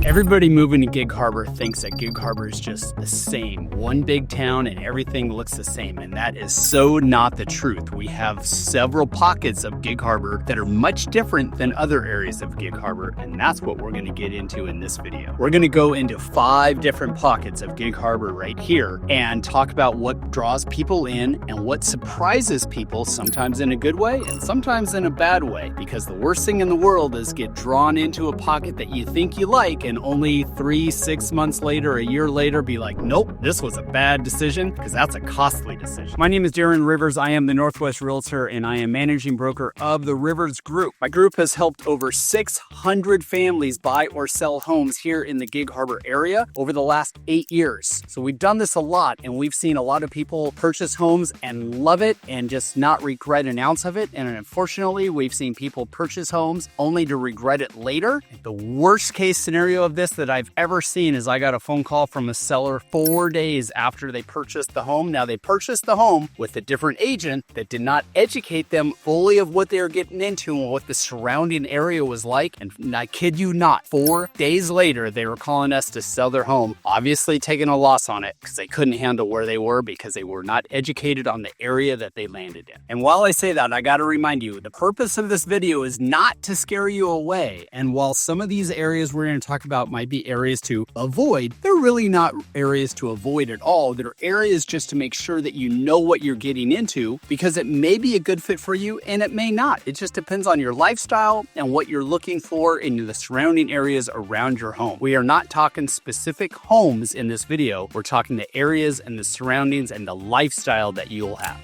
Everybody moving to Gig Harbor thinks that Gig Harbor is just the same. One big town and everything looks the same, and that is so not the truth. We have several pockets of Gig Harbor that are much different than other areas of Gig Harbor, and that's what we're going to get into in this video. We're going to go into 5 different pockets of Gig Harbor right here and talk about what draws people in and what surprises people, sometimes in a good way and sometimes in a bad way, because the worst thing in the world is get drawn into a pocket that you think you like and only 3-6 months later, a year later, be like, nope, this was a bad decision, because that's a costly decision. My name is Darren Rivers. I am the Northwest Realtor, and I am managing broker of the Rivers Group. My group has helped over 600 families buy or sell homes here in the Gig Harbor area over the last 8 years. So we've done this a lot, and we've seen a lot of people purchase homes and love it and just not regret an ounce of it. And unfortunately, we've seen people purchase homes only to regret it later. The worst case scenario of this that I've ever seen is I got a phone call from a seller 4 days after they purchased the home. Now, they purchased the home with a different agent that did not educate them fully of what they were getting into and what the surrounding area was like. And I kid you not, 4 days later, they were calling us to sell their home, obviously taking a loss on it because they couldn't handle where they were because they were not educated on the area that they landed in. And while I say that, I got to remind you, the purpose of this video is not to scare you away. And while some of these areas we're going to talk about might be areas to avoid, they're really not areas to avoid at all. They're areas just to make sure that you know what you're getting into, because it may be a good fit for you and it may not. It just depends on your lifestyle and what you're looking for in the surrounding areas around your home. We are not talking specific homes in this video. We're talking the areas and the surroundings and the lifestyle that you'll have.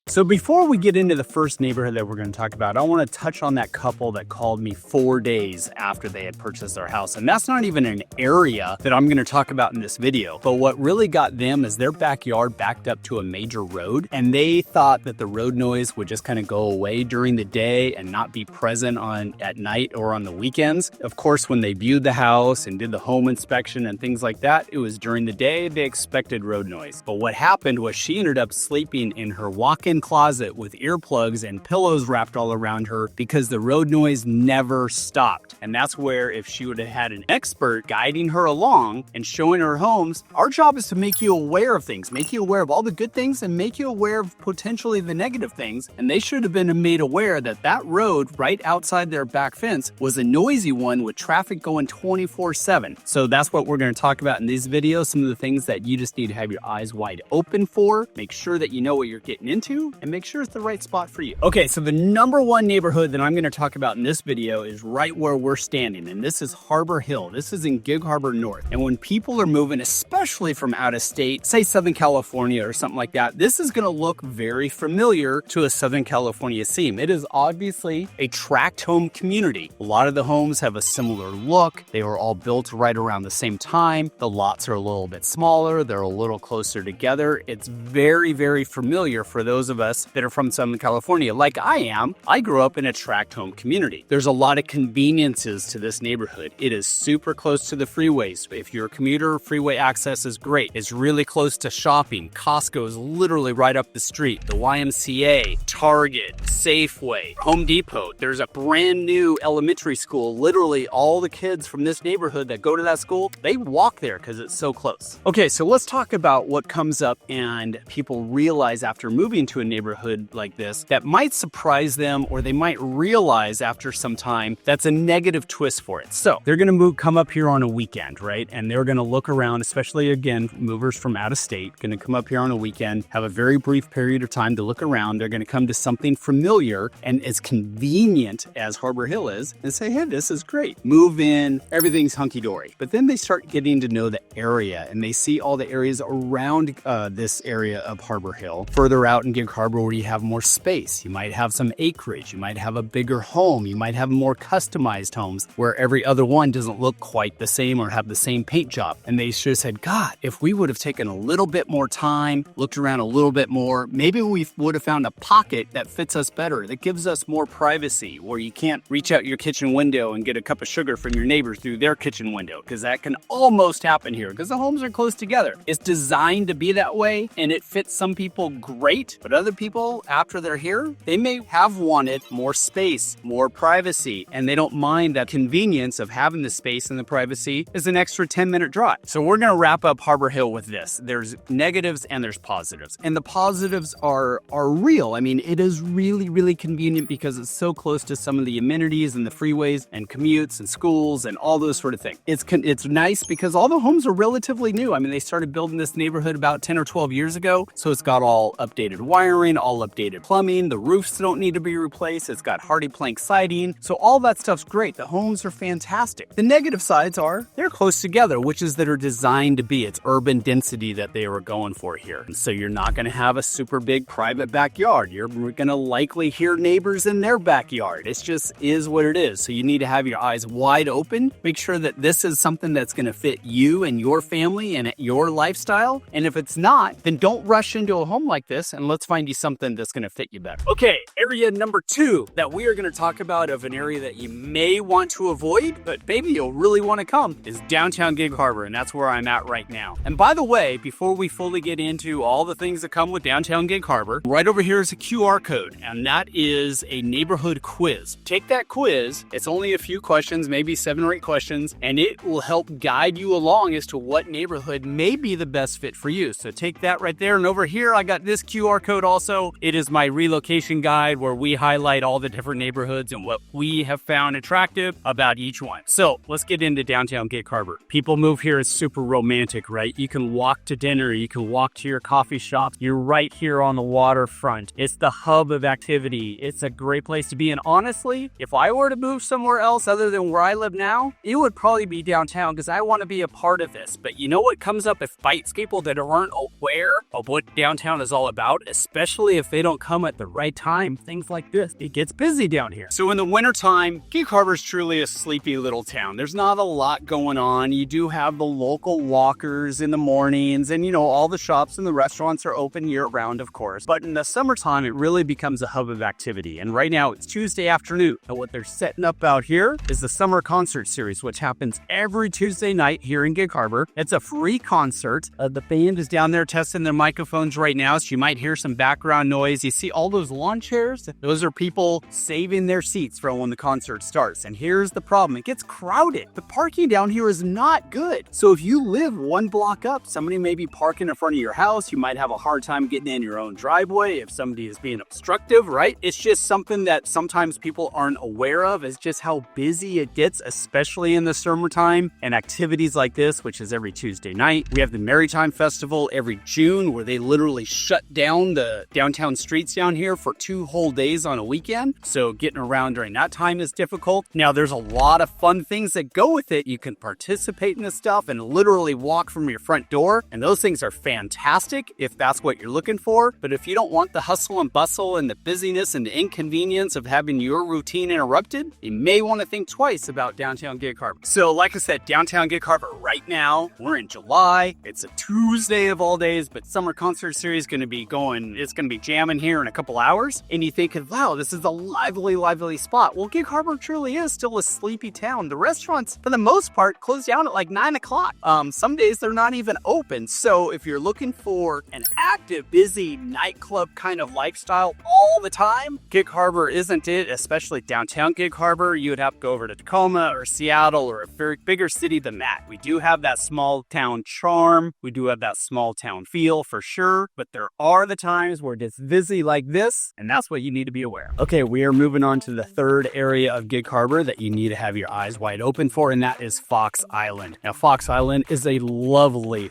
So before we get into the first neighborhood that we're going to talk about, I want to touch on that couple that called me 4 days after they had purchased their house. And that's not even an area that I'm going to talk about in this video. But what really got them is their backyard backed up to a major road, and they thought that the road noise would just kind of go away during the day and not be present at night or on the weekends. Of course, when they viewed the house and did the home inspection and things like that, it was during the day they expected road noise. But what happened was she ended up sleeping in her walk-in closet with earplugs and pillows wrapped all around her because the road noise never stopped. And that's where, if she would have had an expert guiding her along and showing her homes, our job is to make you aware of things, make you aware of all the good things and make you aware of potentially the negative things. And they should have been made aware that that road right outside their back fence was a noisy one with traffic going 24/7. So that's what we're going to talk about in these videos. Some of the things that you just need to have your eyes wide open for. Make sure that you know what you're getting into and make sure it's the right spot for you. Okay, so the number one neighborhood that I'm going to talk about in this video is right where we're standing, and this is Harbor Hill. This is in Gig Harbor North. And when people are moving, especially from out of state, say Southern California or something like that, this is going to look very familiar to a Southern California scene. It is obviously a tract home community. A lot of the homes have a similar look. They were all built right around the same time. The lots are a little bit smaller. They're a little closer together. It's very, very familiar for those of us that are from Southern California, like I am. I grew up in a tract home community. There's a lot of conveniences to this neighborhood. It is super close to the freeways. If you're a commuter, freeway access is great. It's really close to shopping. Costco is literally right up the street. The YMCA, Target, Safeway, Home Depot. There's a brand new elementary school. Literally all the kids from this neighborhood that go to that school, they walk there because it's so close. Okay, so let's talk about what comes up and people realize after moving to a neighborhood like this that might surprise them, or they might realize after some time that's a negative twist for it. So they're going to come up here on a weekend, right? And they're going to look around, especially again, movers from out of state, going to come up here on a weekend, have a very brief period of time to look around. They're going to come to something familiar and as convenient as Harbor Hill is and say, hey, this is great. Move in, everything's hunky-dory. But then they start getting to know the area and they see all the areas around this area of Harbor Hill. Further out in Gig Harbor, where you have more space, you might have some acreage, you might have a bigger home, you might have more customized homes where every other one doesn't look quite the same or have the same paint job. And they should have said, God, if we would have taken a little bit more time, looked around a little bit more, maybe we would have found a pocket that fits us better, that gives us more privacy, where you can't reach out your kitchen window and get a cup of sugar from your neighbor through their kitchen window, because that can almost happen here because the homes are close together. It's designed to be that way and it fits some people great, but other other people, after they're here, they may have wanted more space, more privacy, and they don't mind that convenience of having the space and the privacy is an extra 10-minute drive. So we're going to wrap up Harbor Hill with this. There's negatives and there's positives. And the positives are real. I mean, it is really, really convenient because it's so close to some of the amenities and the freeways and commutes and schools and all those sort of things. It's nice because all the homes are relatively new. I mean, they started building this neighborhood about 10 or 12 years ago. So it's got all updated wiring, all updated plumbing. The roofs don't need to be replaced. It's got hardy plank siding. So all that stuff's great. The homes are fantastic. The negative sides are they're close together, which is that are designed to be. It's urban density that they were going for here. And so you're not going to have a super big private backyard. You're going to likely hear neighbors in their backyard. It just is what it is. So you need to have your eyes wide open. Make sure that this is something that's going to fit you and your family and your lifestyle. And if it's not, then don't rush into a home like this and let's find you something that's going to fit you better. Okay, area number 2 that we are going to talk about of an area that you may want to avoid, but maybe you'll really want to come, is downtown Gig Harbor, and that's where I'm at right now. And by the way, before we fully get into all the things that come with downtown Gig Harbor, right over here is a QR code, and that is a neighborhood quiz. Take that quiz. It's only a few questions, maybe 7 or 8 questions, and it will help guide you along as to what neighborhood may be the best fit for you. So take that right there. And over here, I got this QR code also. It is my relocation guide where we highlight all the different neighborhoods and what we have found attractive about each one. So let's get into downtown Gig Harbor. People move here. It's super romantic, right? You can walk to dinner. You can walk to your coffee shop. You're right here on the waterfront. It's the hub of activity. It's a great place to be. And honestly, if I were to move somewhere else other than where I live now, it would probably be downtown because I want to be a part of this. But you know what comes up if bites people that aren't aware of what downtown is all about, especially if they don't come at the right time, things like this. It gets busy down here. So in the wintertime, Gig Harbor is truly a sleepy little town. There's not a lot going on. You do have the local walkers in the mornings and, all the shops and the restaurants are open year round, of course. But in the summertime, it really becomes a hub of activity. And right now it's Tuesday afternoon. And what they're setting up out here is the summer concert series, which happens every Tuesday night here in Gig Harbor. It's a free concert. The band is down there testing their microphones right now, so you might hear some background noise. You see all those lawn chairs? Those are people saving their seats for when the concert starts. And here's the problem. It gets crowded. The parking down here is not good. So if you live one block up, somebody may be parking in front of your house. You might have a hard time getting in your own driveway if somebody is being obstructive, right? It's just something that sometimes people aren't aware of. It's just how busy it gets, especially in the summertime, and activities like this, which is every Tuesday night. We have the Maritime Festival every June where they literally shut down the downtown streets down here for 2 whole days on a weekend. So getting around during that time is difficult. Now there's a lot of fun things that go with it. You can participate in this stuff and literally walk from your front door. And those things are fantastic if that's what you're looking for. But if you don't want the hustle and bustle and the busyness and the inconvenience of having your routine interrupted, you may want to think twice about downtown Gig Harbor. So like I said, downtown Gig Harbor right now, we're in July. It's a Tuesday of all days, but summer concert series is going to be going, it's going to be jamming here in a couple hours. And you think, wow, this is a lively spot. Well, Gig Harbor truly is still a sleepy town. The restaurants, for the most part, close down at like 9 o'clock. Some days they're not even open. So if you're looking for an active, busy nightclub kind of lifestyle all the time, Gig Harbor isn't it, especially downtown Gig Harbor. You would have to go over to Tacoma or Seattle or a very bigger city than that. We do have that small town charm. We do have that small town feel for sure, but there are the times where it's busy like this, and that's what you need to be aware of. Okay, we are moving on to the third area of Gig Harbor that you need to have your eyes wide open for, and that is Fox Island. Now, Fox Island is a lovely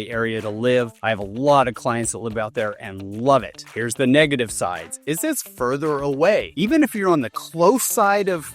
area to live. I have a lot of clients that live out there and love it. Here's the negative sides. Is it's further away. Even if you're on the close side of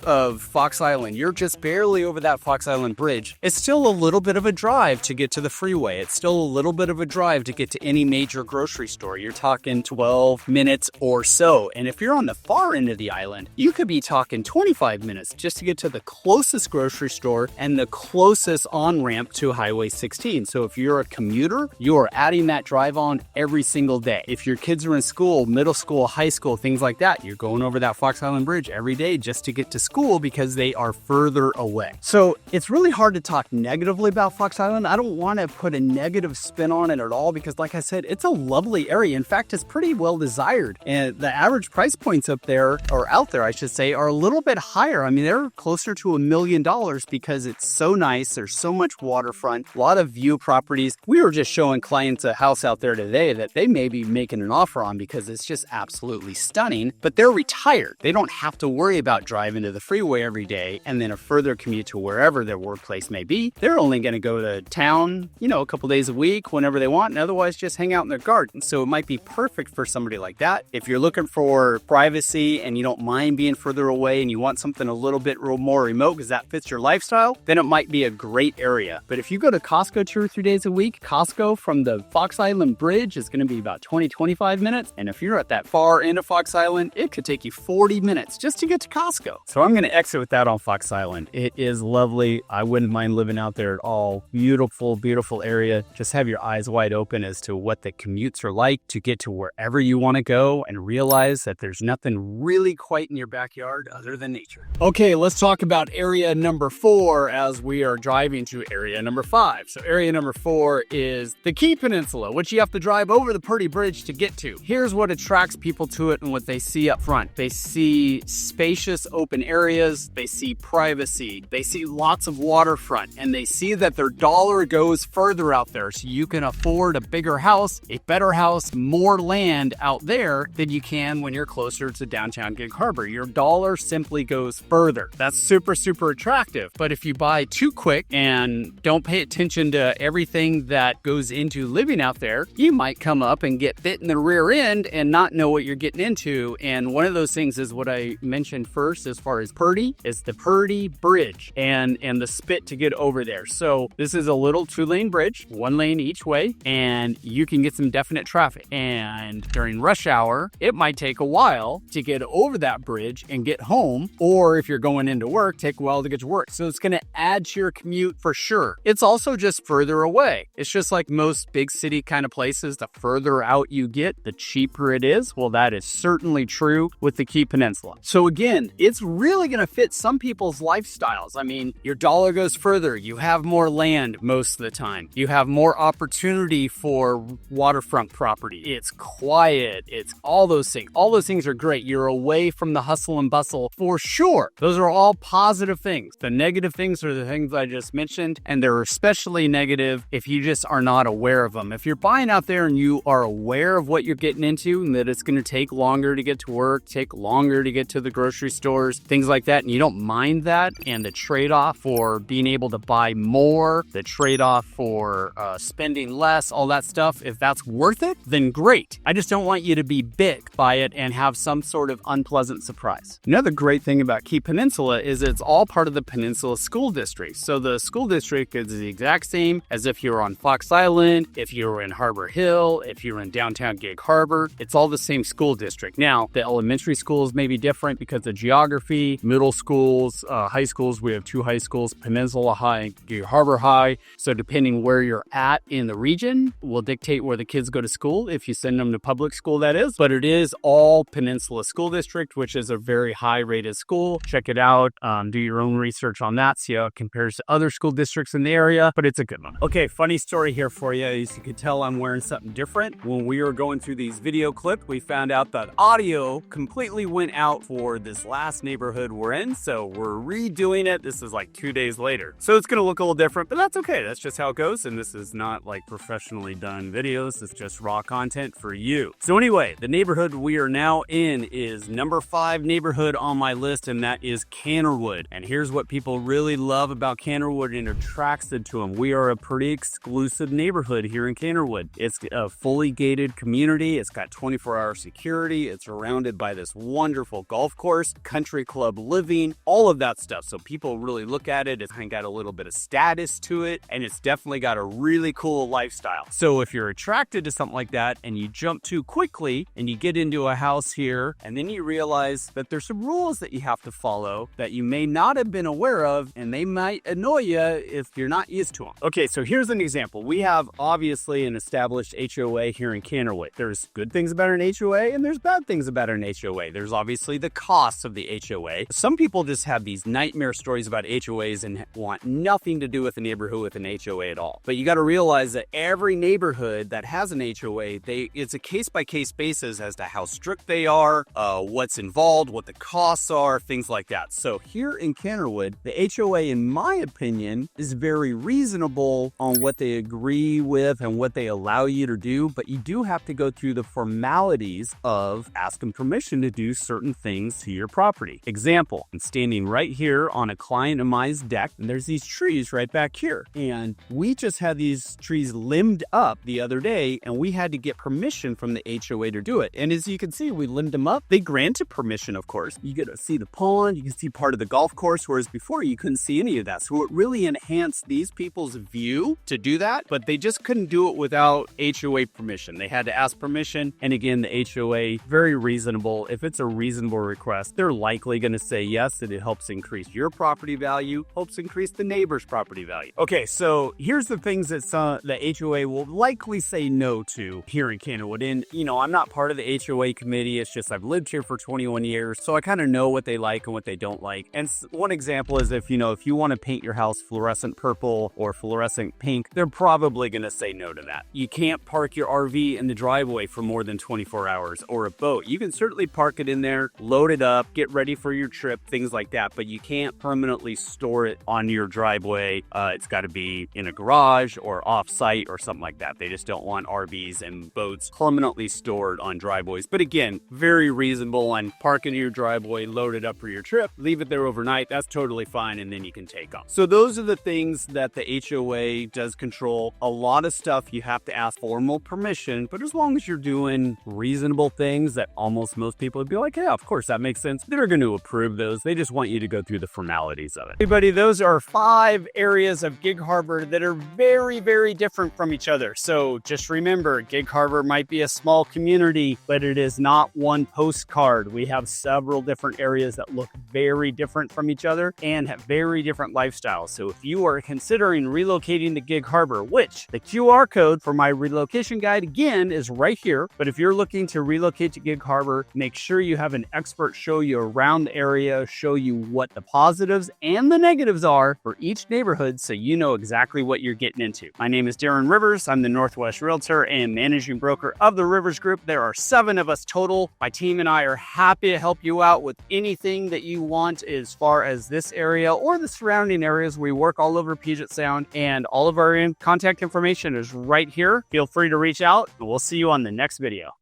Fox Island, you're just barely over that Fox Island bridge. It's still a little bit of a drive to get to the freeway. It's still a little bit of a drive to get to any major grocery store. You're talking 12 minutes or so. And if you're on the far end of the island, you could be talking 25 minutes just to get to the closest grocery store and the closest on-ramp to Highway 16. So if you're a commuter, you are adding that drive on every single day. If your kids are in school, middle school, high school, things like that, you're going over that Fox Island Bridge every day just to get to school because they are further away. So it's really hard to talk negatively about Fox Island. I don't want to put a negative spin on it at all because, like I said, it's a lovely area. In fact, is pretty well desired. And the average price points up there, or out there, I should say, are a little bit higher. I mean, they're closer to $1 million because it's so nice. There's so much waterfront, a lot of view properties. We were just showing clients a house out there today that they may be making an offer on because it's just absolutely stunning, but they're retired. They don't have to worry about driving to the freeway every day and then a further commute to wherever their workplace may be. They're only going to go to town, a couple days a week whenever they want, and otherwise just hang out in their garden. So it might be perfect for somebody like that. If you're looking for privacy and you don't mind being further away and you want something a little bit more remote because that fits your lifestyle, then it might be a great area. But if you go to Costco 2 or 3 days a week, Costco from the Fox Island Bridge is going to be about 20-25 minutes. And if you're at that far end of Fox Island, it could take you 40 minutes just to get to Costco. So I'm going to exit with that on Fox Island. It is lovely. I wouldn't mind living out there at all. Beautiful, beautiful area. Just have your eyes wide open as to what the commutes are like to get to wherever you want to go and realize that there's nothing really quite in your backyard other than nature. Okay, let's talk about area number 4 as we are driving to area number 5. So area number 4 is the Key Peninsula, which you have to drive over the Purdy Bridge to get to. Here's what attracts people to it and what they see up front. They see spacious open areas, they see privacy, they see lots of waterfront, and they see that their dollar goes further out there. So you can afford a bigger house, a better house, more land out there than you can when you're closer to downtown Gig Harbor. Your dollar simply goes further. That's super, super attractive. But if you buy too quick and don't pay attention to everything that goes into living out there, you might come up and get bit in the rear end and not know what you're getting into. And one of those things is what I mentioned first as far as Purdy, is the Purdy Bridge and the spit to get over there. So this is a little 2-lane bridge, 1 lane each way, and you can get some definite traffic. And during rush hour, it might take a while to get over that bridge and get home, or if you're going into work, take a while to get to work. So it's going to add to your commute for sure. It's also just further away. It's just like most big city kind of places, the further out you get, the cheaper it is. Well, that is certainly true with the Key Peninsula. So again, it's really going to fit some people's lifestyles. I mean, your dollar goes further. You have more land most of the time. You have more opportunity for waterfront property. It's quiet. It's all those things. All those things are great. You're away from the hustle and bustle for sure. Those are all positive things. The negative things are the things I just mentioned, and they're especially negative if you just are not aware of them. If you're buying out there and you are aware of what you're getting into and that it's going to take longer to get to work, take longer to get to the grocery stores, things like that, and you don't mind that, and the trade-off for being able to buy more, the trade-off for spending less, all that stuff, if that's worth it, then great. I just don't want you to be bit by it and have some sort of unpleasant surprise. Another great thing about Key Peninsula is it's all part of the Peninsula School District. So the school district is the exact same as if you were on Fox Island, if you were in Harbor Hill, if you were in downtown Gig Harbor. It's all the same school district. Now, the elementary schools may be different because of geography. Middle schools, high schools, we have 2 high schools, Peninsula High and Gig Harbor High. So depending where you're at in the region will dictate where the kids go to school, if you send them to public school, that is. But it is all Peninsula School District, which is a very high rated school. Check it out. Do your own research on that. See how it compares to other school districts in the area, but it's a good one. Okay, funny story here for you. As you can tell, I'm wearing something different. When we were going through these video clips, we found out that audio completely went out for this last neighborhood we're in. So we're redoing it. This is like 2 days later. So it's going to look a little different, but that's okay. That's just how it goes. And this is not like professionally done videos. It's just raw content for you. So anyway, the neighborhood we are now in is number 5 neighborhood on my list, and that is Cannerwood. And here's what people really love about Cannerwood and attracts it to them. We are a pretty exclusive neighborhood here in Cannerwood. It's a fully gated community. It's got 24-hour security. It's surrounded by this wonderful golf course, country club living, all of that stuff. So people really look at it. It's kind of got a little bit of status to it, and it's definitely got a really cool lifestyle. So if you're attracted to something like that and you jump too quickly and you get into a house here and then you realize that there's some rules that you have to follow that you may not have been aware of, and they might annoy you if you're not used to them. Okay, so here's an example. We have obviously an established HOA here in Cannerwood. There's good things about an HOA and there's bad things about an HOA. There's obviously the costs of the HOA. Some people just have these nightmare stories about HOAs and want nothing to do with the neighborhood with an HOA at all. But you got to realize that every neighborhood that has an HOA, they it's a case-by-case basis as to how strict they are, what's involved, what the costs are, things like that. So here in Kennerwood, the HOA, in my opinion, is very reasonable on what they agree with and what they allow you to do, but you do have to go through the formalities of asking permission to do certain things to your property. Example, I'm standing right here on a client of mine's deck, and there's these trees right back here. And we just had these trees limbed up the other day, and we had to get permission from the HOA to do it. And as you can see, we limbed them up. They granted permission, of course. You get to see the pond, you can see part of the golf course, whereas before you couldn't see any of that. So it really enhanced these people's view to do that, but they just couldn't do it without HOA permission. They had to ask permission. And again, the HOA, very reasonable. If it's a reasonable request, they're likely going to say yes, and it helps increase your property value, helps increase the neighbor's property value. Okay, so here's the things that the HOA will likely say no to here in Kennerwood. And, I'm not part of the HOA committee. It's just I've lived here for 21 years, so I kind of know what they like and what they don't like. And one example is if you want to paint your house fluorescent purple or fluorescent pink, they're probably going to say no to that. You can't park your RV in the driveway for more than 24 hours, or a boat. You can certainly park it in there, load it up, get ready for your trip, things like that, but you can't permanently store it on your driveway. It's got to be in a garage or off-site or something like that. They just don't want RVs and boats permanently stored on driveways. But again, very reasonable on parking in your driveway, load it up for your trip, leave it there overnight. That's totally fine, and then you can take off. So those are the things that the HOA does control. A lot of stuff you have to ask formal permission, but as long as you're doing reasonable things that almost most people would be like, yeah, of course, that makes sense. They're going to approve those. They just want you to go through the formalities of it. Everybody, those are 5 areas of Gig Harbor that are very, very different from each other. So just remember, Gig Harbor might be a small community, but it is not one postcard. We have several different areas that look very different from each other and have very different lifestyles. So if you are considering relocating to Gig Harbor, which the QR code for my relocation guide again is right here, but if you're looking to relocate to Gig Harbor, make sure you have an expert show you around the area, show you what the positives and the negatives are for each neighborhood so you know exactly what you're getting into. My name is Darren Rivers. I'm the Northwest Realtor and managing broker of the Rivers Group. There are 7 of us total. My team and I are happy to help you out with anything that you want as far as this area or the surrounding areas. We work all over Puget Sound, and all of our contact information is right here. Feel free to reach out, and we'll see you on the next video.